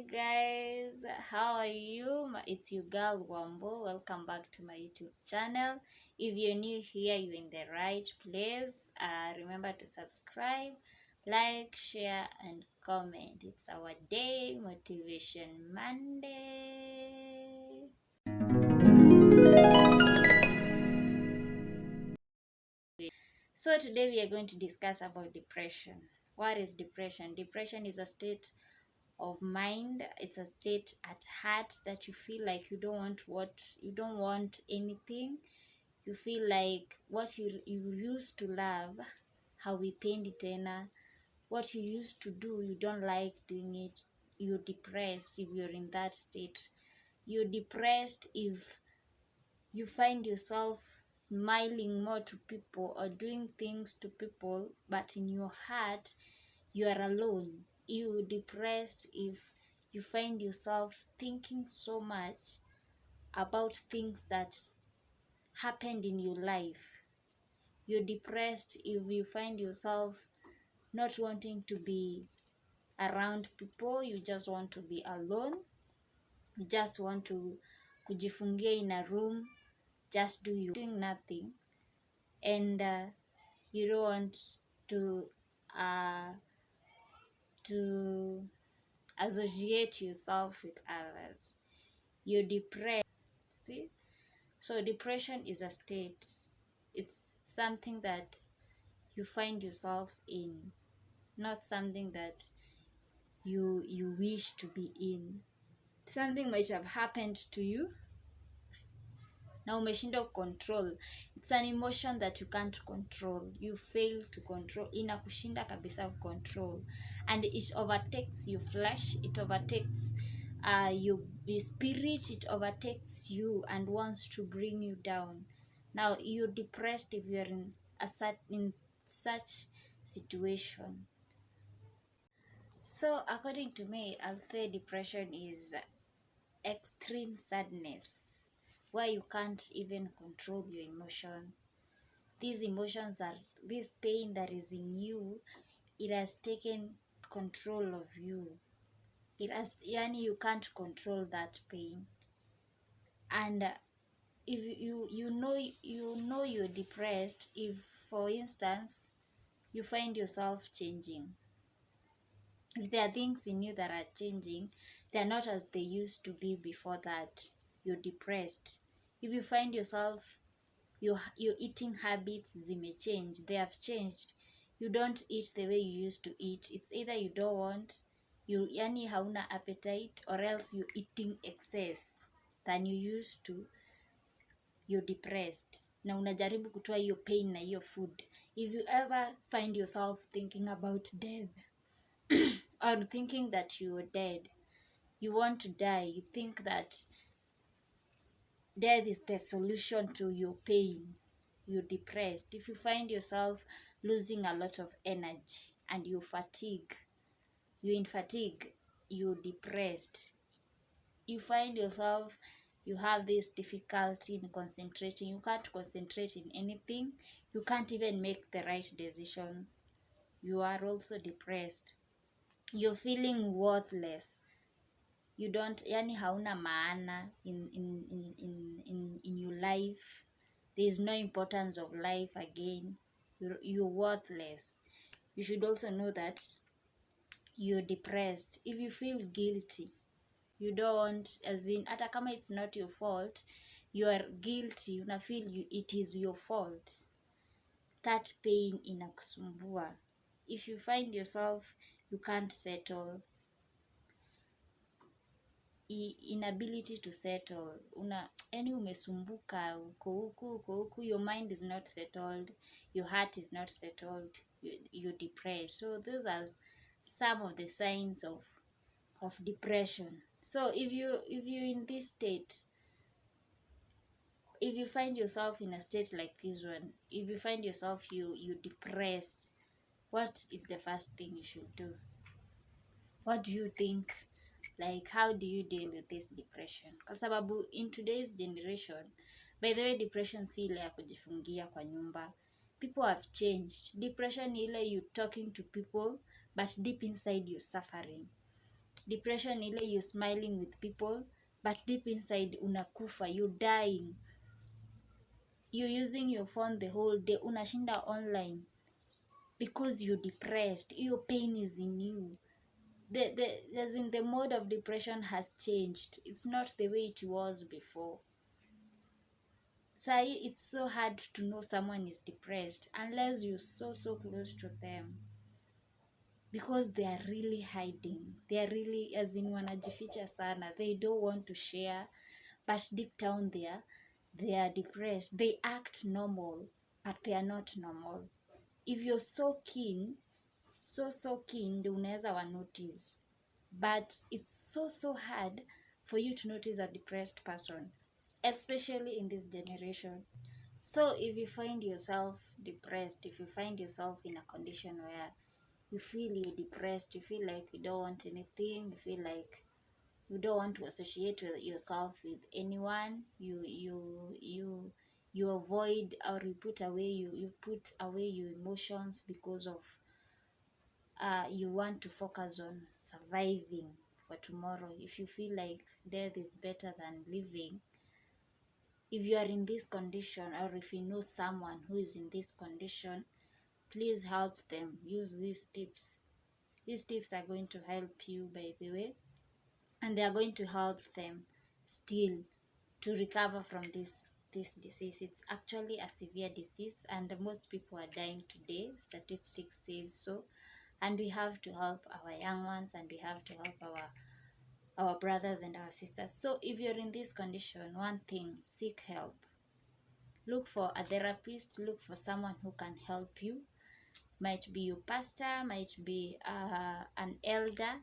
Hi guys, how are you? It's your girl Wambo. Welcome back to my YouTube channel. If you're new here, you're in the right place. Remember to subscribe, like, share, and comment. It's our day motivation Monday. So today we are going to discuss about depression. What is depression? Depression is a state of mind. It's a state at heart that you feel like you don't want anything. You feel like what you used to love hauipendi tena. What you used to do, you don't like doing it. You're depressed if you're in that state. You're depressed if you find yourself smiling more to people or doing things to people, but in your heart you are alone. You're depressed if you find yourself thinking so much about things that happened in your life. You're depressed if you find yourself not wanting to be around people. You just want to be alone. You just want to kujifungia in a room, just doing nothing, and you don't want to uh, to associate yourself with others. You're depressed. See? So depression is a state. It's something that you find yourself in, not something that you wish to be in. Something might have happened to you na umeshindwa control. It's an emotion that you can't control. You fail to control. Inakushinda kabisa control, and it overtakes your flesh. It overtakes your spirit. It overtakes you and wants to bring you down. Now you're depressed if you're in such situation. So according to me, I'll say depression is extreme sadness, where you can't even control your emotions. These emotions are this pain that is in you. It has taken control of you. It has, yani you can't control that pain. And if you know you're depressed, if for instance you find yourself changing, if there are things in you that are changing, they're not as they used to be before that, you're depressed. If you find yourself your eating habits zimechange, they have changed, you don't eat the way you used to eat, it's either you don't want, you yani hauna appetite, or else you're eating excess than you used to, you're depressed na unajaribu kutoa hiyo pain na hiyo food. If you ever find yourself thinking about death or thinking that you are dead, you want to die, you think that death is the solution to your pain, you're depressed. If you find yourself losing a lot of energy and you're in fatigue, you're depressed. You find yourself, you have this difficulty in concentrating, you can't concentrate in anything, you can't even make the right decisions, you are also depressed. You're feeling worthless, you don't, yani hauna maana in your life. There is no importance of life again. You're worthless. You should also know that you're depressed if you feel guilty. You don't, as in hata kama it's not your fault, you are guilty, una feel it is your fault. That pain inakusumbua. If you find yourself you can't settle, inability to settle, yani umesumbuka, uko huku, your mind is not settled, your heart is not settled, you're depressed. So those are some of the signs of depression. So if you're in this state, if you find yourself in a state like this one, if you find yourself you're depressed, what is the first thing you should do? What do you think? Like, how do you deal with this depression? Kwa sababu in today's generation, by the way, depression si ile ya kujifungia kwa nyumba. People have changed. Depression ni ile you talking to people but deep inside you're suffering. Depression ile you smiling with people but deep inside unakufa, you dying, you using your phone the whole day, unashinda online because you're depressed. Your pain is in you. As in the mode of depression has changed. It's not the way it was before. Sai, it's so hard to know someone is depressed unless you're so close to them, because they are really hiding. They are really, as in, wanajificha sana. They don't want to share, but deep down there, they are depressed. They act normal, but they are not normal. If you're so keen, so keen, unaweza wa notice. But it's so hard for you to notice a depressed person, especially in this generation. So if you find yourself depressed, if you find yourself in a condition where you feel you're depressed, you feel like you don't want anything, you feel like you don't want to associate yourself with anyone, you avoid, or you put away your emotions because of you want to focus on surviving for tomorrow. If you feel like death is better than living, if you are in this condition, or if you know someone who is in this condition, please help them. Use these tips. These tips are going to help you, by the way, and they are going to help them still to recover from this disease. It's actually a severe disease, and most people are dying today. Statistics says so, and we have to help our young ones, and we have to help our brothers and our sisters. So if you're in this condition, one thing, seek help. Look for a therapist, look for someone who can help you. Might be your pastor, might be an elder,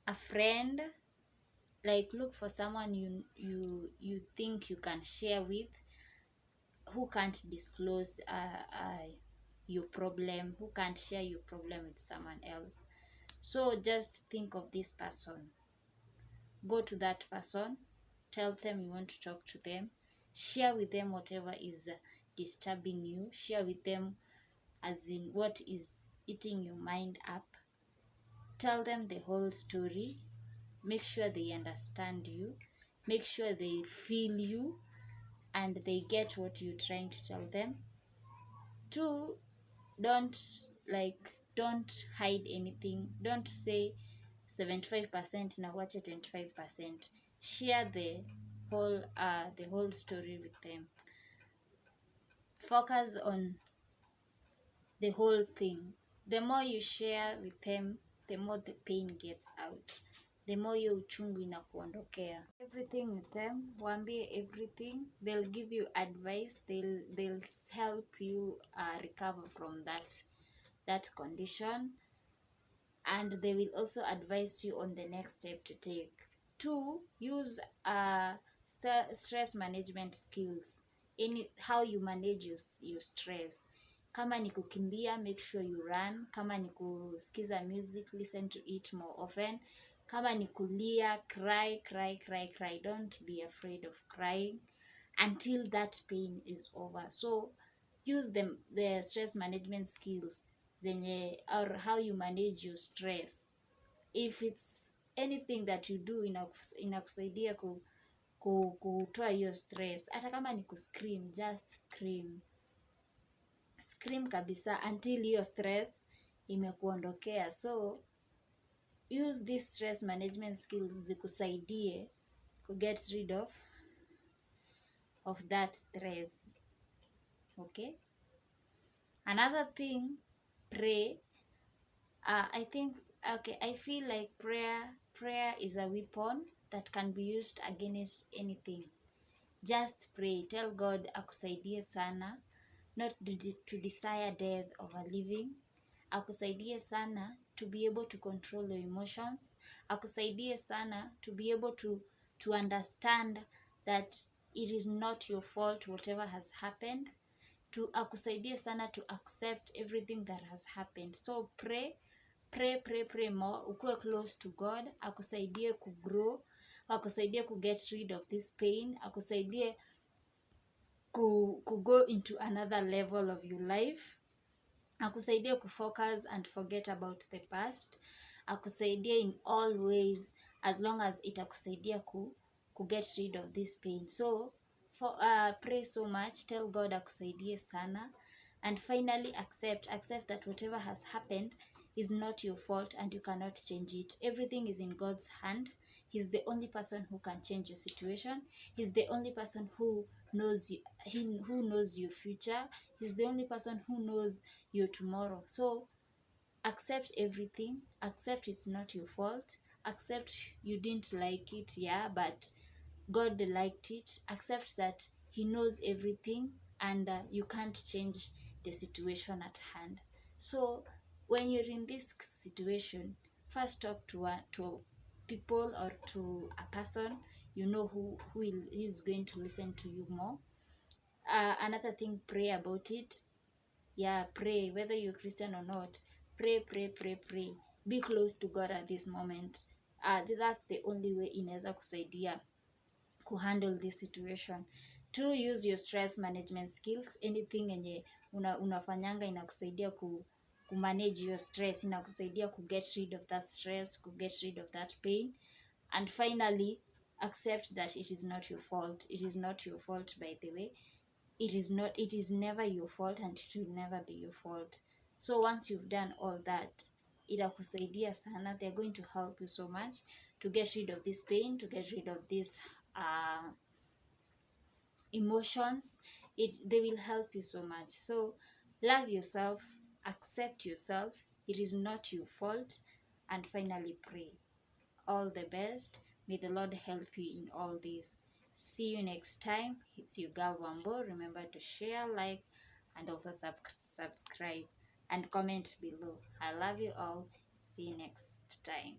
a friend. Like, look for someone you think you can share with, who can't disclose your problem, who can't share your problem with someone else. So just think of this person, go to that person, tell them you want to talk to them, share with them whatever is disturbing you, share with them as in what is eating your mind up, tell them the whole story, make sure they understand you, make sure they feel you, and they get what you're trying to tell them. Two, don't don't hide anything. Don't say 75% na wache 25%. Share the whole story with them. Focus on the whole thing. The more you share with them, the more the pain gets out, the more your uchungu inakuondokea. Everything with them, waambie everything. They'll give you advice, they'll help you recover from that condition, and they will also advise you on the next step to take. Two, use stress management skills. How you manage your stress. Kama ni kukimbia, make sure you run. Kama ni kusikiza music, listen to it more often. Kama ni kulia, cry. Don't be afraid of crying until that pain is over. So use the stress management skills zenye, or how you manage your stress. If it's anything that you do inakusaidia kutoa hiyo stress, hata kama ni kuscream, just scream kabisa until hiyo stress imekuondokea. So use this stress management skills zikusaidie to get rid of that stress. Okay, another thing, pray. I feel like prayer is a weapon that can be used against anything. Just pray, tell God akusaidie sana not to desire death over living, akusaidie sana to be able to control your emotions, akusaidie sana to be able to understand that it is not your fault whatever has happened, akusaidie sana to accept everything that has happened. So pray more, ukuwe close to God, akusaidie kugrow, akusaidie get rid of this pain, akusaidie go into another level of your life, akusaidie focus and forget about the past, akusaidie in all ways, as long as itakusaidia ku get rid of this pain. So pray so much, tell God akusaidie sana, and finally accept that whatever has happened is not your fault and you cannot change it. Everything is in God's hand. He's the only person who can change your situation. He's the only person who knows you, who knows your future. He's the only person who knows your tomorrow. So accept everything, accept it's not your fault, accept you didn't like it, yeah, but God liked it. Accept that he knows everything, and you can't change the situation at hand. So when you're in this situation, first talk to people or to a person you know who is going to listen to you more. Another thing, pray about it. Yeah, pray, whether you're Christian or not. Pray. Be close to God at this moment. That's the only way inaweza kusaidia kuhandle this situation. To use your stress management skills. Anything yenye unafanyanga inakusaidia kumanage your stress, inakusaidia get rid of that stress, get rid of that pain. And finally, accept that it is not your fault. It is not your fault, by the way. It is never your fault, and it will never be your fault. So once you've done all that, itakusaidia sana. They're going to help you so much to get rid of this pain, to get rid of this emotions. They will help you so much. So love yourself, accept yourself, it is not your fault, and finally pray. All the best. May the Lord help you in all this. See you next time. It's your girl Wambo. Remember to share, like, and also subscribe and comment below. I love you all. See you next time.